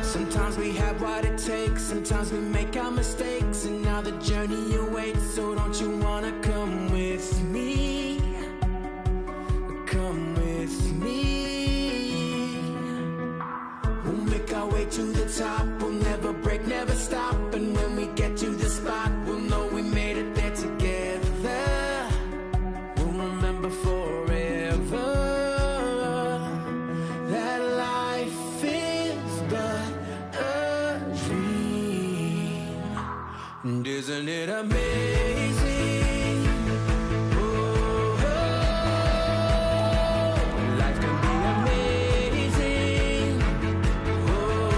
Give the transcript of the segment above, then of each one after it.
Sometimes we have what it takes, sometimes we make our mistakes, and now the journey awaits. So don't you wanna come with me? Come with me. We'll make our way to the top, we'll never break, never stop. And when we get to the spot, we'll know we made it there together. We'll remember forever that life is but a dream. And isn't it amazing? Oh, life can be amazing. Oh,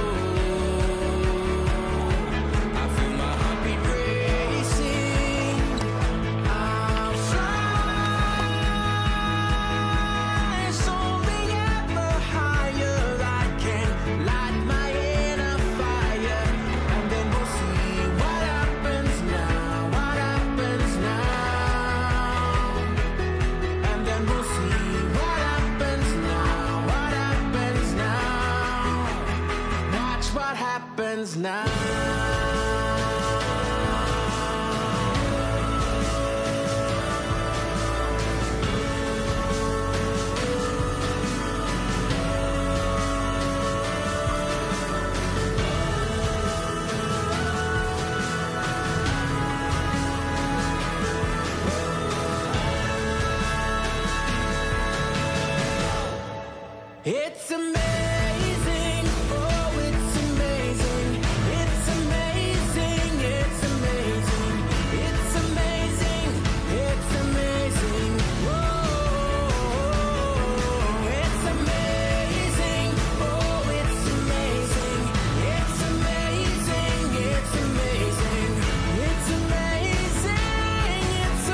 I feel my heartbeat racing. I'll fly soaring ever higher. I can light my inner fire, and then we'll see what happens now. What happens now? And then we'll see what happens now. What happens now? Watch what happens now. It's amazing, oh, it's amazing. It's amazing, it's amazing. It's amazing, it's amazing. Whoa, it's amazing, oh, it's amazing. It's amazing, it's amazing. It's amazing, it's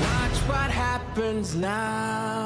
Watch what happens now.